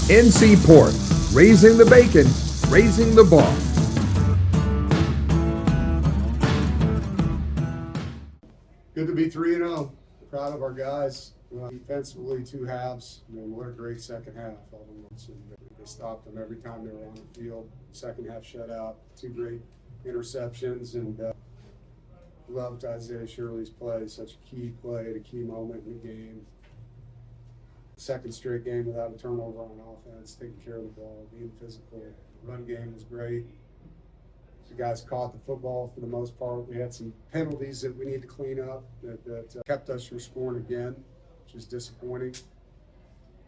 NC Pork, raising the bacon, raising the bar. Good to be 3-0. Proud of our guys. Defensively, two halves. What a great second half. They stopped them every time they were on the field. Second half shutout. Two great interceptions, and loved Isaiah Shirley's play. Such a key play at a key moment in the game. Second straight game without a turnover on offense, taking care of the ball, being physical. Run game was great. The guys caught the football for the most part. We had some penalties that we need to clean up that kept us from scoring again, which is disappointing.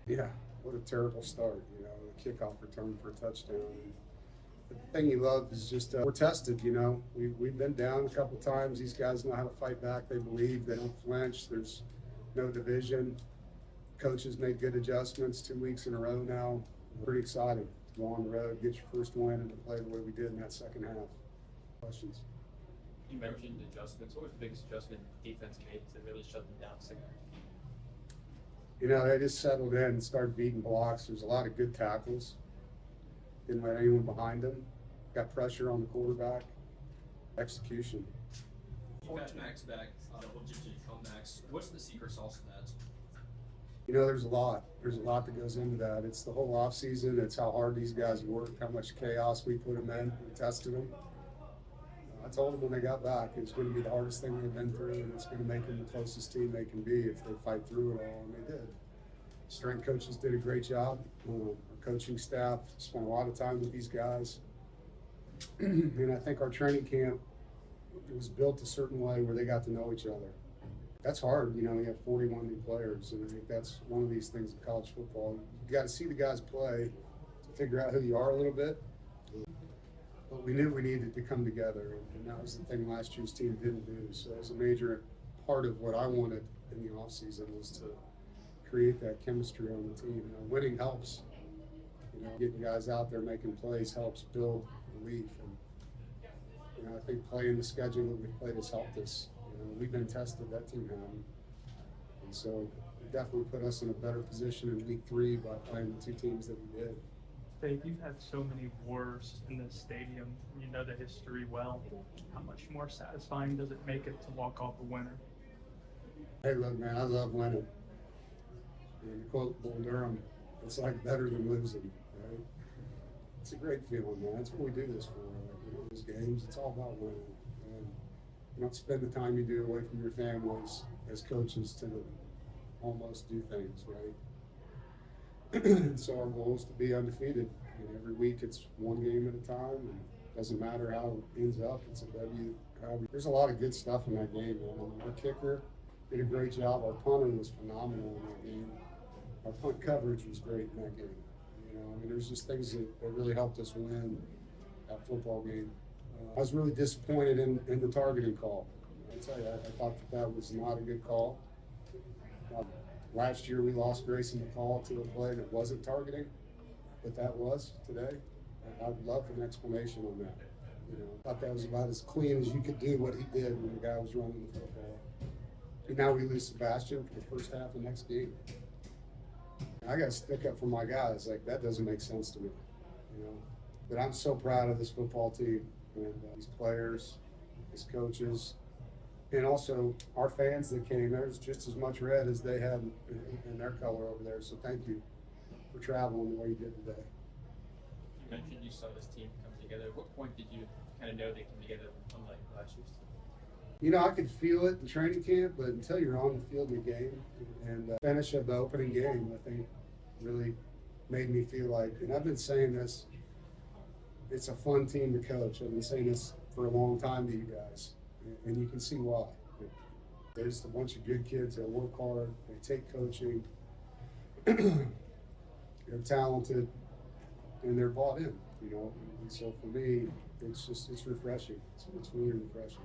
Yeah, what a terrible start, the kickoff return for a touchdown. But the thing you love is just we're tested, We've been down a couple times. These guys know how to fight back. They believe. They don't flinch. There's no division. Coaches made good adjustments 2 weeks in a row now. Pretty excited to go on the road, get your first win, and to play the way we did in that second half. Questions? You mentioned adjustments. What was the biggest adjustment defense made to really shut them down? They just settled in and started beating blocks. There's a lot of good tackles. Didn't let anyone behind them. Got pressure on the quarterback. Execution. You got Max back, double-digit comebacks. What's the secret sauce to that? There's a lot. There's a lot that goes into that. It's the whole off season. It's how hard these guys work, how much chaos we put them in. We tested them. I told them when they got back it's going to be the hardest thing they've been through, and it's going to make them the closest team they can be if they fight through it all, and they did. Strength coaches did a great job. Our coaching staff spent a lot of time with these guys. And I think our training camp was built a certain way where they got to know each other. That's hard, you have 41 new players, and I think that's one of these things in college football. You got to see the guys play to figure out who you are a little bit. But we knew we needed to come together, and that was the thing last year's team didn't do. So it was a major part of what I wanted in the offseason was to create that chemistry on the team. Winning helps. Getting guys out there making plays helps build belief. And I think playing the schedule that we played has helped us. We've been tested, that team hadn't. And so it definitely put us in a better position in week 3 by playing the two teams that we did. Dave, you've had so many wars in this stadium. You know the history well. How much more satisfying does it make it to walk off a winner? Hey, look, man, I love winning. And to quote Dave Doeren, it's like better than losing, right? It's a great feeling, man. That's what we do this for. These games, it's all about winning. And you don't spend the time you do away from your families as coaches to almost do things, right? And so our goal is to be undefeated. Every week it's one game at a time, and it doesn't matter how it ends up. It's a W. There's a lot of good stuff in that game, man. Our kicker did a great job. Our punter was phenomenal in that game. Our punt coverage was great in that game. There's just things that really helped us win that football game. I was really disappointed in the targeting call. I tell you, I thought that was not a good call. Last year we lost Grayson McCall to a play that wasn't targeting, but that was today. I'd love an explanation on that. I thought that was about as clean as you could do what he did when the guy was running the football. And now we lose Sebastian for the first half of the next game. I got to stick up for my guys. That doesn't make sense to me. But I'm so proud of this football team and these players, these coaches, and also our fans that came. There's just as much red as they had in their color over there. So thank you for traveling the way you did today. You mentioned you saw this team come together. At what point did you kind of know they came together unlike last year's team? I could feel it in training camp, but until you're on the field in the game and finish of the opening game, I think really made me feel like, and I've been saying this, it's a fun team to coach. I've been saying this for a long time to you guys, and you can see why. There's a bunch of good kids that work hard, they take coaching, they're talented, and they're bought in, And so for me, it's refreshing. It's really refreshing.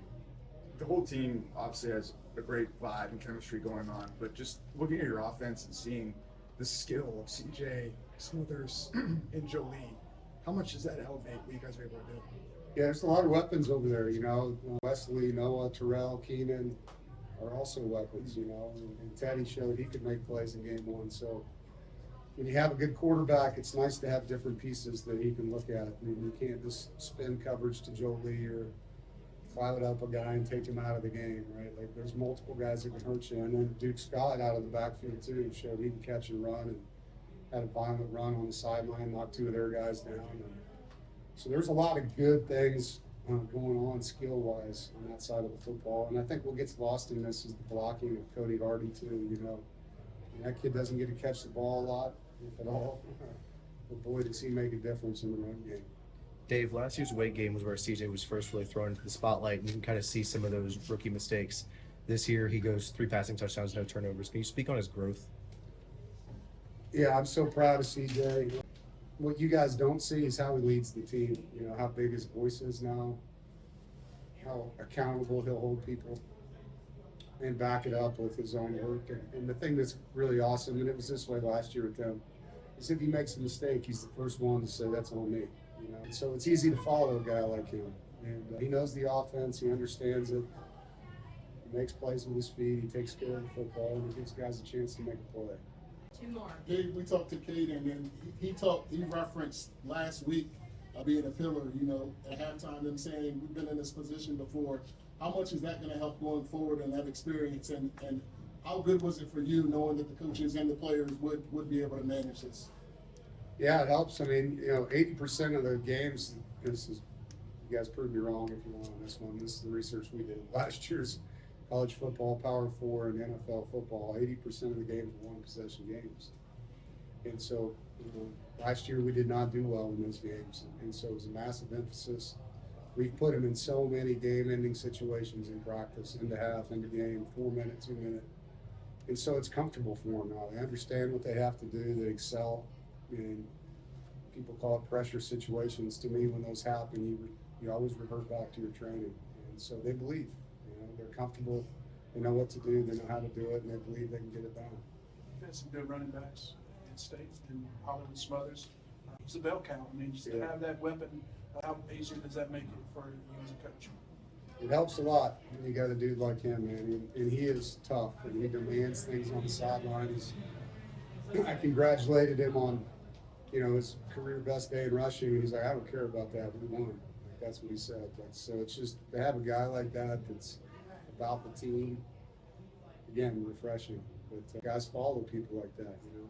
The whole team obviously has a great vibe and chemistry going on, but just looking at your offense and seeing the skill of CJ, Smithers, and Joly, how much does that elevate what you guys are able to do? Yeah, there's a lot of weapons over there, Wesley, Noah, Terrell, Keenan are also weapons, and Teddy showed he could make plays in game 1. So when you have a good quarterback, it's nice to have different pieces that he can look at. I mean, you can't just spin coverage to Joly or cloud up a guy and take him out of the game, right? Like, there's multiple guys that can hurt you. And then Duke Scott out of the backfield too showed he can catch and run, and had a violent run on the sideline, knocked two of their guys down. And so there's a lot of good things going on skill-wise on that side of the football. And I think what gets lost in this is the blocking of Cody Hardy too, you know. And that kid doesn't get to catch the ball a lot, if at all. But boy, does he make a difference in the run game. Dave, last year's away game was where CJ was first really thrown into the spotlight, and you can kind of see some of those rookie mistakes. This year, he goes 3 passing touchdowns, no turnovers. Can you speak on his growth? Yeah, I'm so proud of CJ. What you guys don't see is how he leads the team. You know, how big his voice is now, how accountable he'll hold people, and back it up with his own work. And the thing that's really awesome, and it was this way last year with him, is if he makes a mistake, he's the first one to say, that's on me. You know? And so it's easy to follow a guy like him. And he knows the offense, he understands it, he makes plays with his feet, he takes care of the football, and he gives guys a chance to make a play. Two more. Dave, we talked to Keenan, and he referenced last week being a pillar, you know, at halftime, them saying we've been in this position before. How much is that going to help going forward in that experience, and how good was it for you knowing that the coaches and the players would be able to manage this? Yeah, it helps. I mean, you know, 80% of the games, this is, you guys prove me wrong if you want on this one. This is the research we did. Last year's college football, Power 4, and NFL football, 80% of the games were one-possession games. And so, you know, last year we did not do well in those games. And so it was a massive emphasis. We've put them in so many game-ending situations in practice, into half, into game, 4 minute, 2 minute. And so it's comfortable for them now. They understand what they have to do. They excel. And people call it pressure situations. To me, when those happen, you always revert back to your training. And so they believe. You know, they're comfortable. They know what to do. They know how to do it, and they believe they can get it done. We've had some good running backs in state, and Hollywood Smothers. It's a bell count. I mean, just to have that weapon, how easier does that make it for you as a coach? It helps a lot when you got a dude like him, man. And he is tough, and he demands things on the sideline. I congratulated him on, you know, his career best day in rushing, and he's like, I don't care about that. We won. Like, that's what he said. So it's just to have a guy like that that's about the team, again, refreshing. But guys follow people like that, you know.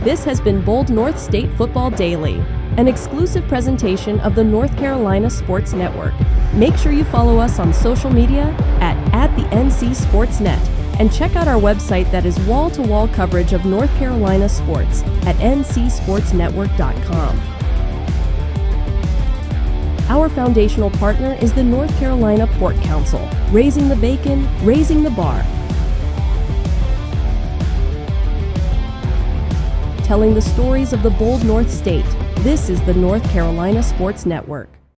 This has been Bold North State Football Daily, an exclusive presentation of the North Carolina Sports Network. Make sure you follow us on social media at the NC Sportsnet, and check out our website that is wall-to-wall coverage of North Carolina sports at ncsportsnetwork.com. Our foundational partner is the North Carolina Pork Council, raising the bacon, raising the bar. Telling the stories of the bold North State, this is the North Carolina Sports Network.